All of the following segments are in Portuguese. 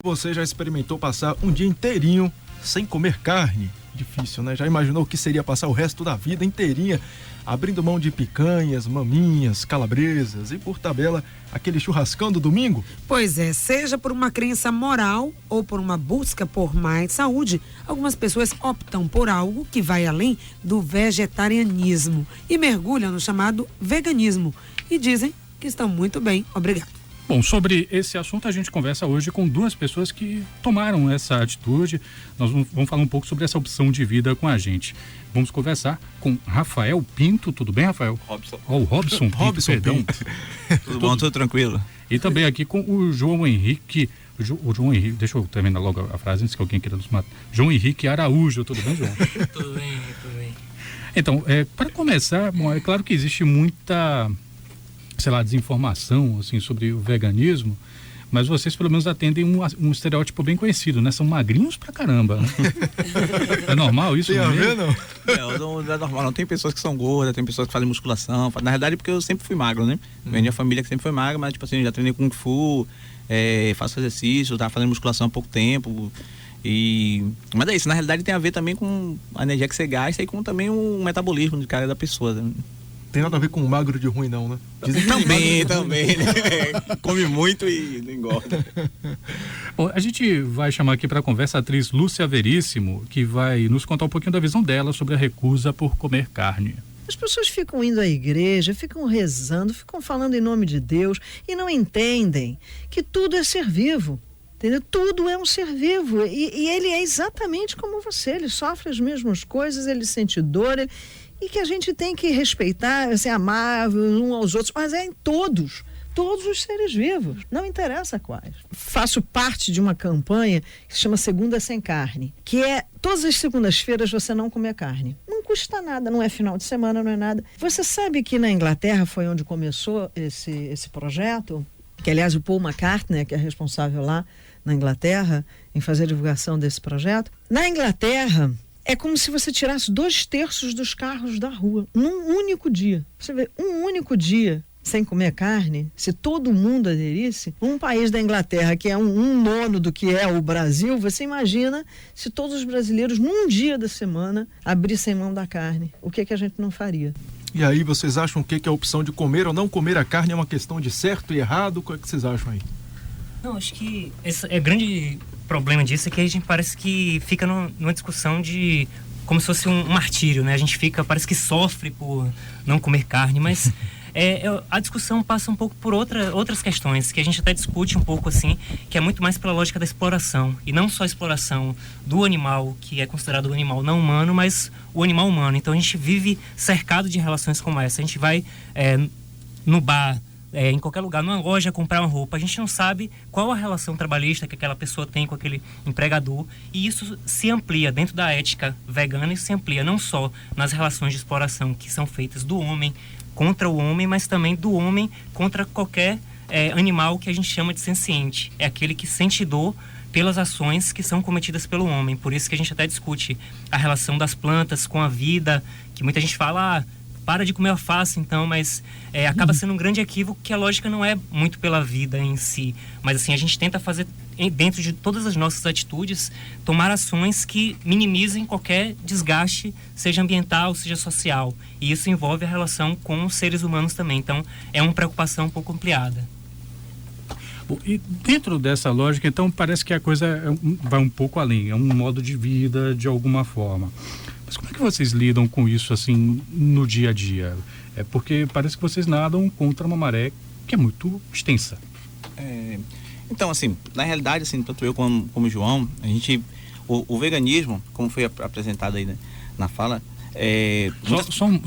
Você já experimentou passar um dia inteirinho sem comer carne? Difícil, né? Já imaginou o que seria passar o resto da vida inteirinha abrindo mão de picanhas, maminhas, calabresas e, por tabela, aquele churrascão do domingo? Pois é, seja por uma crença moral ou por uma busca por mais saúde, algumas pessoas optam por algo que vai além do vegetarianismo e mergulham no chamado veganismo e dizem que estão muito bem, obrigado. Bom, sobre esse assunto a gente conversa hoje com duas pessoas que tomaram essa atitude. Nós vamos falar um pouco sobre essa opção de vida com a gente. Vamos conversar com Rafael Pinto. Tudo bem, Rafael? Robson. Oh, Robson Pinto, Robson perdão. Pinto. Tudo bom, tudo tranquilo. E também aqui com o João Henrique. O João Henrique, deixa eu terminar logo a frase antes que alguém queira nos matar. João Henrique Araújo, tudo bem, João? Tudo bem, tudo bem. Então, para começar, bom, é claro que existe muita, sei lá, desinformação assim, sobre o veganismo, mas vocês pelo menos atendem um estereótipo bem conhecido, né? São magrinhos pra caramba, né? É normal isso? Tem a ver, não? Não é normal, não. Tem pessoas que são gordas, tem pessoas que fazem musculação. Na verdade, porque eu sempre fui magro, né? Venho de uma família que sempre foi magra, mas tipo assim, já treinei Kung Fu, faço exercício, tava fazendo musculação há pouco tempo. Mas é isso, na realidade tem a ver também com a energia que você gasta e com também o metabolismo de cada da pessoa, né? Tem nada a ver com magro de ruim, não, né? Dizem que Também. Come muito e não engorda. Bom, a gente vai chamar aqui para a conversa a atriz Lúcia Veríssimo, que vai nos contar um pouquinho da visão dela sobre a recusa por comer carne. As pessoas ficam indo à igreja, ficam rezando, ficam falando em nome de Deus e não entendem que tudo é ser vivo. Entendeu? Tudo é um ser vivo e ele é exatamente como você, ele sofre as mesmas coisas, ele sente dor, e que a gente tem que respeitar, ser amável uns aos outros, mas é em todos os seres vivos, não interessa quais. Faço parte de uma campanha que se chama Segunda Sem Carne, que é todas as segundas-feiras você não comer carne. Não custa nada, não é final de semana, não é nada. Você sabe que na Inglaterra foi onde começou esse projeto, que aliás o Paul McCartney, que é responsável lá na Inglaterra, em fazer a divulgação desse projeto. Na Inglaterra, é como se você tirasse 2/3 dos carros da rua, num único dia. Você vê, um único dia sem comer carne, se todo mundo aderisse, um país da Inglaterra que é um nono do que é o Brasil, você imagina se todos os brasileiros, num dia da semana, abrissem mão da carne. O que a gente não faria? E aí, vocês acham que a opção de comer ou não comer a carne é uma questão de certo e errado? O que é que vocês acham aí? Não, acho que esse é grande problema disso, é que a gente parece que fica numa discussão de como se fosse um martírio, né? A gente parece que sofre por não comer carne, mas a discussão passa um pouco por outras questões, que a gente até discute um pouco assim, que é muito mais pela lógica da exploração, e não só a exploração do animal, que é considerado um animal não humano, mas o animal humano. Então a gente vive cercado de relações como essa. A gente vai no bar, em qualquer lugar, numa loja, comprar uma roupa, a gente não sabe qual a relação trabalhista que aquela pessoa tem com aquele empregador, e isso se amplia dentro da ética vegana, isso se amplia não só nas relações de exploração que são feitas do homem contra o homem, mas também do homem contra qualquer animal que a gente chama de senciente. É aquele que sente dor pelas ações que são cometidas pelo homem. Por isso que a gente até discute a relação das plantas com a vida, que muita gente fala, para de comer alface então, mas acaba sendo um grande equívoco, que a lógica não é muito pela vida em si, mas assim, a gente tenta fazer, dentro de todas as nossas atitudes, tomar ações que minimizem qualquer desgaste, seja ambiental, seja social, e isso envolve a relação com os seres humanos também, então é uma preocupação um pouco ampliada. Bom, e dentro dessa lógica, então, parece que a coisa vai um pouco além, é um modo de vida de alguma forma. Mas como é que vocês lidam com isso, assim, no dia a dia? Porque parece que vocês nadam contra uma maré que é muito extensa. Então, assim, na realidade, assim, tanto eu como o João, a gente, o veganismo, como foi apresentado aí, né, na fala,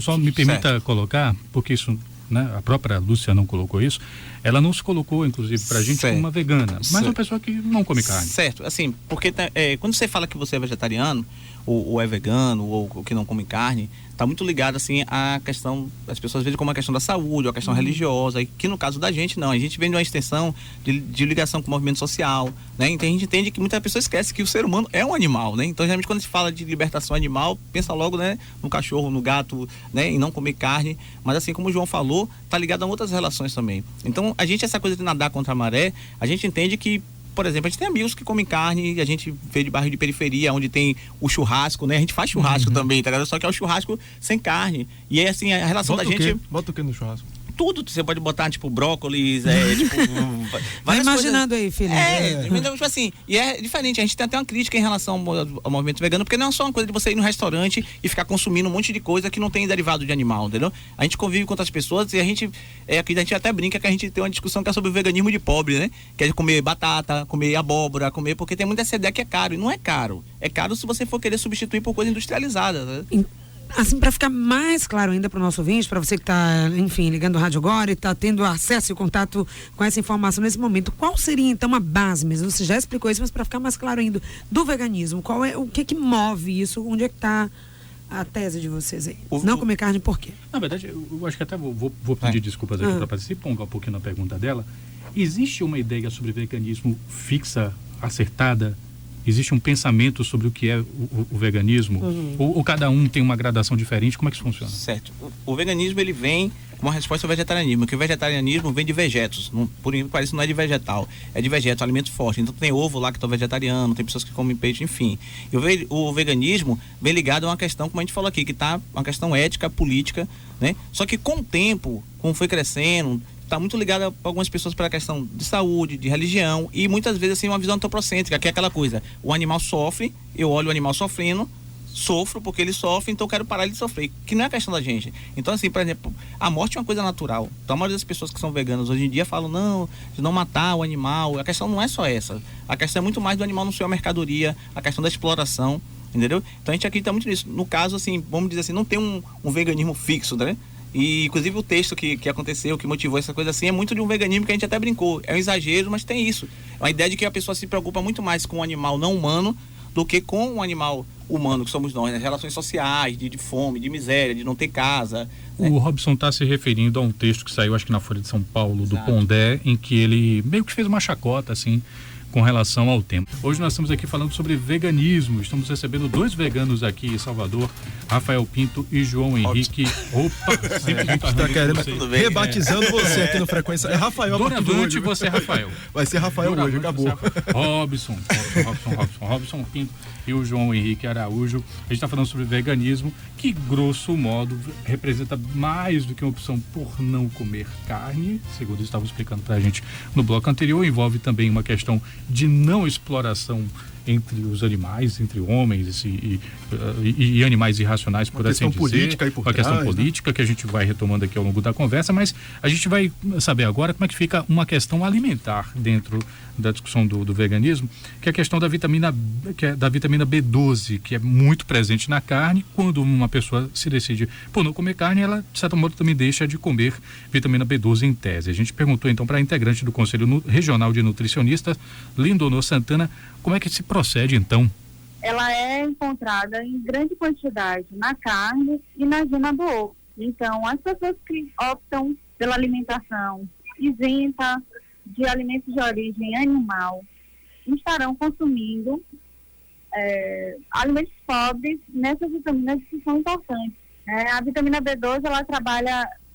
Só me permita colocar, porque isso, né, a própria Lúcia não colocou isso, ela não se colocou, inclusive, pra gente como uma vegana, mas uma pessoa que não come carne. Certo, assim, porque quando você fala que você é vegetariano, ou é vegano, ou que não come carne, está muito ligado assim à questão, as pessoas veem como a questão da saúde, ou a questão religiosa, que no caso da gente não, a gente vem de uma extensão de ligação com o movimento social, né? Então a gente entende que muita pessoa esquece que o ser humano é um animal, né? Então geralmente quando se fala de libertação animal, pensa logo, né, no cachorro, no gato, né, em não comer carne, mas assim como o João falou, está ligado a outras relações também. Então a gente, essa coisa de nadar contra a maré, a gente entende que por exemplo, a gente tem amigos que comem carne, a gente vê de bairro de periferia, onde tem o churrasco, né? A gente faz churrasco também, tá ligado? Só que é o churrasco sem carne. E é assim, a relação da gente... Bota o que no churrasco? Tudo, você pode botar, tipo, brócolis, tipo... Vai imaginando aí, Felipe. Tipo assim, e é diferente, a gente tem até uma crítica em relação ao movimento vegano, porque não é só uma coisa de você ir no restaurante e ficar consumindo um monte de coisa que não tem derivado de animal, entendeu? A gente convive com outras pessoas e aqui a gente até brinca que a gente tem uma discussão que é sobre o veganismo de pobre, né? Que é comer batata, comer abóbora, porque tem muita essa ideia que é caro, e não é caro. É caro se você for querer substituir por coisa industrializada, né? Assim, para ficar mais claro ainda para o nosso ouvinte, para você que está, enfim, ligando o rádio agora e está tendo acesso e contato com essa informação nesse momento, qual seria então a base mesmo? Você já explicou isso, mas para ficar mais claro ainda, do veganismo, o que move isso? Onde é que está a tese de vocês aí? Não comer carne por quê? Na verdade, eu acho que até vou pedir desculpas aqui para participar, um pouquinho na pergunta dela. Existe uma ideia sobre veganismo fixa, acertada? Existe um pensamento sobre o que é o veganismo? Ou cada um tem uma gradação diferente? Como é que isso funciona? Certo. O veganismo, ele vem com uma resposta ao vegetarianismo, que o vegetarianismo vem de vegetos. Por incrível que pareça, não é de vegetal. É de vegetal, alimento forte. Então tem ovo lá que é vegetariano, tem pessoas que comem peixe, enfim. E o veganismo vem ligado a uma questão, como a gente falou aqui, que tá uma questão ética, política, né? Só que com o tempo, como foi crescendo, está muito ligada para algumas pessoas para a questão de saúde, de religião e muitas vezes assim uma visão antropocêntrica, que é aquela coisa, o animal sofre, eu olho o animal sofrendo, sofro porque ele sofre, então eu quero parar ele de sofrer, que não é a questão da gente. Então assim, por exemplo, a morte é uma coisa natural. Então a maioria das pessoas que são veganas hoje em dia falam, não, de não matar o animal. A questão não é só essa, a questão é muito mais do animal não ser uma mercadoria, a questão da exploração, entendeu? Então a gente acredita muito nisso. No caso assim, vamos dizer assim, não tem um veganismo fixo, né? E inclusive o texto que aconteceu, que motivou essa coisa assim, é muito de um veganismo que a gente até brincou. É um exagero, mas tem isso. É uma ideia de que a pessoa se preocupa muito mais com o animal não humano do que com o animal humano que somos nós, né? Relações sociais, de fome, de miséria, de não ter casa. Né? O Robson está se referindo a um texto que saiu, acho que na Folha de São Paulo, do Pondé, em que ele meio que fez uma chacota, assim, com relação ao tempo. Hoje nós estamos aqui falando sobre veganismo. Estamos recebendo 2 veganos aqui em Salvador, Rafael Pinto e João Henrique. Opa, sempre está querendo rebatizando você aqui no Frequência. É Rafael. Doravante, você é Rafael. Vai ser Rafael hoje, acabou. Robson Pinto e o João Henrique Araújo. A gente está falando sobre veganismo, que grosso modo representa mais do que uma opção por não comer carne, segundo eles estavam explicando para a gente no bloco anterior. Envolve também uma questão de não exploração entre os animais, entre homens e animais irracionais, por assim dizer. Política aí por uma questão trás, política, né? Que a gente vai retomando aqui ao longo da conversa, mas a gente vai saber agora como é que fica uma questão alimentar dentro da discussão do veganismo, que é a questão da vitamina B12, que é muito presente na carne. Quando uma pessoa se decide por não comer carne, ela, de certo modo, também deixa de comer vitamina B12 em tese. A gente perguntou, então, para a integrante do Conselho Regional de Nutricionistas, Lindonor Santana, como é que se procede, então? Ela é encontrada em grande quantidade na carne e na gema do ovo. Então, as pessoas que optam pela alimentação isenta de alimentos de origem animal estarão consumindo alimentos pobres nessas vitaminas que são importantes. A vitamina B12, ela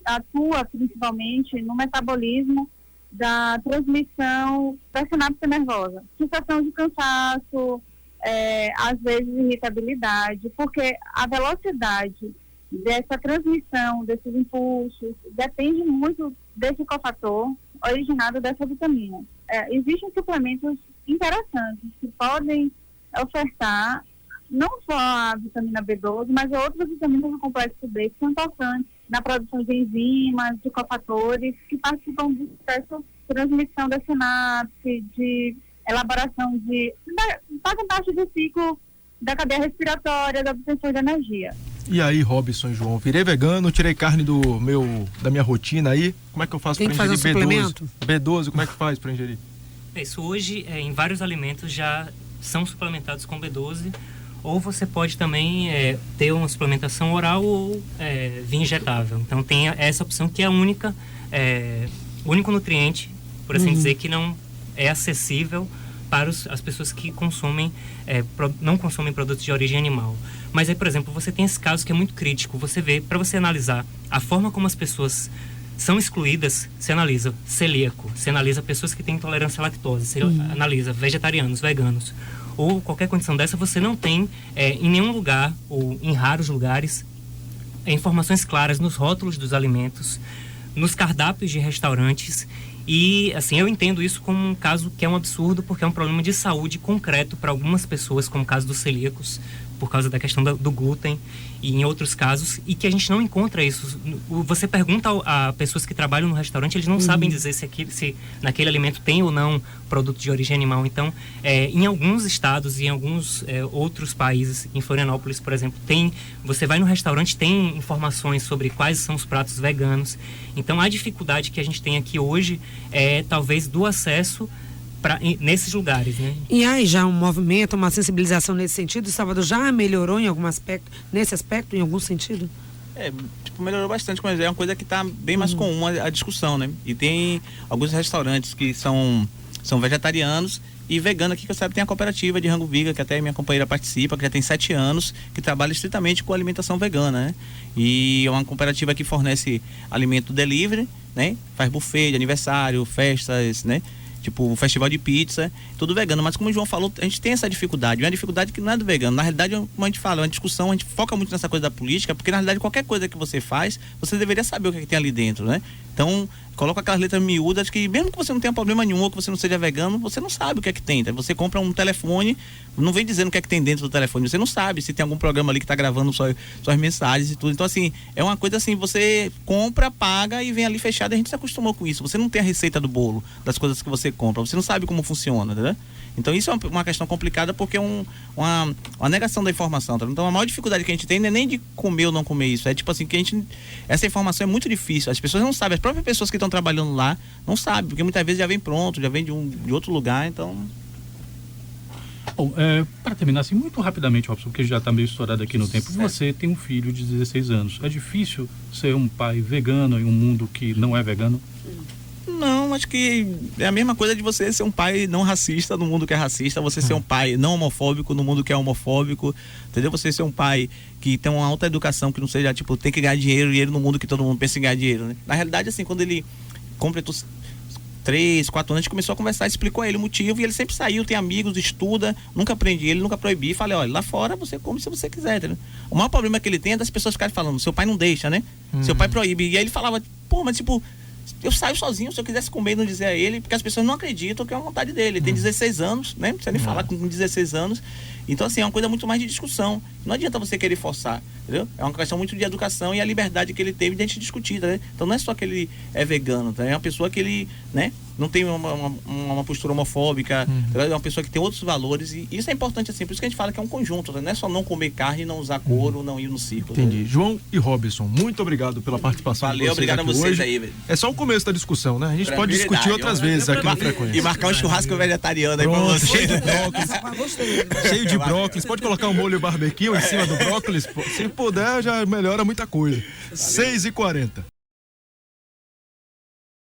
atua principalmente no metabolismo da transmissão da sinapse nervosa, sensação de cansaço, às vezes irritabilidade, porque a velocidade dessa transmissão, desses impulsos, depende muito desse cofator originado dessa vitamina. Existem suplementos interessantes que podem ofertar não só a vitamina B12, mas outras vitaminas do complexo B que são importantes na produção de enzimas, de cofatores, que participam do processo de transmissão da sinapse, de elaboração fazem parte do ciclo da cadeia respiratória, da obtenção de energia. E aí, Robson, João, virei vegano, tirei carne da minha rotina aí, como é que eu faço para ingerir B12? B12, como é que faz para ingerir? Isso, hoje, em vários alimentos já são suplementados com B12, ou você pode também ter uma suplementação oral ou via injetável. Então tem essa opção que é a único nutriente, por assim dizer, que não é acessível para as pessoas que consomem, não consomem produtos de origem animal. Mas aí, por exemplo, você tem esse caso que é muito crítico. Você vê, para você analisar a forma como as pessoas são excluídas, se analisa celíaco, se analisa pessoas que têm intolerância à lactose, se analisa vegetarianos, veganos, ou qualquer condição dessa, você não tem em nenhum lugar, ou em raros lugares, informações claras nos rótulos dos alimentos, nos cardápios de restaurantes. E, assim, eu entendo isso como um caso que é um absurdo, porque é um problema de saúde concreto para algumas pessoas, como o caso dos celíacos, por causa da questão do glúten, e em outros casos, e que a gente não encontra isso. Você pergunta a pessoas que trabalham no restaurante, eles não sabem dizer se naquele alimento tem ou não produto de origem animal. Então, em alguns estados e em alguns outros países, em Florianópolis, por exemplo, você vai no restaurante, tem informações sobre quais são os pratos veganos. Então, a dificuldade que a gente tem aqui hoje é talvez do acesso nesses lugares, né? E aí já um movimento, uma sensibilização nesse sentido? Salvador já melhorou em algum aspecto, nesse aspecto, em algum sentido? Melhorou bastante, mas é uma coisa que está bem mais comum a discussão, né? E tem alguns restaurantes que são vegetarianos e veganos. Aqui que eu saiba tem a cooperativa de Rango Viga, que até minha companheira participa, que já tem 7 anos, que trabalha estritamente com alimentação vegana, né? E é uma cooperativa que fornece alimento delivery, né? Faz buffet de aniversário, festas, né? Tipo, festival de pizza, tudo vegano. Mas como o João falou, a gente tem essa dificuldade. Uma dificuldade que não é do vegano. Na realidade, como a gente fala, é uma discussão, a gente foca muito nessa coisa da política, porque na realidade qualquer coisa que você faz, você deveria saber o que tem ali dentro, né? Então, coloca aquelas letras miúdas que mesmo que você não tenha problema nenhum, ou que você não seja vegano, você não sabe o que é que tem. Você compra um telefone, não vem dizendo o que é que tem dentro do telefone. Você não sabe se tem algum programa ali que está gravando suas mensagens e tudo. Então, assim, é uma coisa assim, você compra, paga e vem ali fechado. A gente se acostumou com isso. Você não tem a receita do bolo, das coisas que você compra. Você não sabe como funciona, né? Então, isso é uma questão complicada porque é uma negação da informação. Tá? Então, a maior dificuldade que a gente tem não é nem de comer ou não comer isso. É tipo assim, essa informação é muito difícil. As pessoas não sabem. As próprias pessoas que estão trabalhando lá não sabem, porque muitas vezes já vem pronto, já vem de outro lugar, então... Bom, para terminar assim, muito rapidamente, Robson, porque já está meio estourado aqui no tempo, você tem um filho de 16 anos. É difícil ser um pai vegano em um mundo que não é vegano? Não, acho que é a mesma coisa de você ser um pai não racista no mundo que é racista, você ser um pai não homofóbico no mundo que é homofóbico, entendeu? Você ser um pai que tem uma alta educação, que não seja, tipo, tem que ganhar dinheiro no mundo que todo mundo pensa em ganhar dinheiro, né? Na realidade, assim, quando ele completou 3, 4 anos, a gente começou a conversar, explicou a ele o motivo, e ele sempre saiu, tem amigos, estuda, nunca aprendi ele, nunca proibi, falei, olha, lá fora você come se você quiser, entendeu? O maior problema que ele tem é das pessoas ficarem falando, seu pai não deixa, né? Seu pai proíbe, e aí ele falava, pô, mas tipo, eu saio sozinho, se eu quisesse comer e não dizer a ele, porque as pessoas não acreditam que é a vontade dele. Ele tem 16 anos, né? Não precisa nem falar com 16 anos. Então, assim, é uma coisa muito mais de discussão. Não adianta você querer forçar, entendeu? É uma questão muito de educação e a liberdade que ele teve de a gente discutir, né? Então, não é só que ele é vegano, tá? É uma pessoa que ele, né? Não tem uma postura homofóbica, é uma pessoa que tem outros valores, e isso é importante, assim, por isso que a gente fala que é um conjunto, né? Não é só não comer carne, não usar couro, não ir no circo. Entendi. Né? João e Robson, muito obrigado pela participação. Valeu, obrigado a vocês hoje. Aí, velho. É só o começo da discussão, né? A gente pode discutir outras vezes aqui no Frequência. E marcar um churrasco vegetariano aí pra você. Cheio de brócolis. Cheio de brócolis. Pode colocar um molho barbecue em cima do brócolis? Se puder, já melhora muita coisa. 6h40.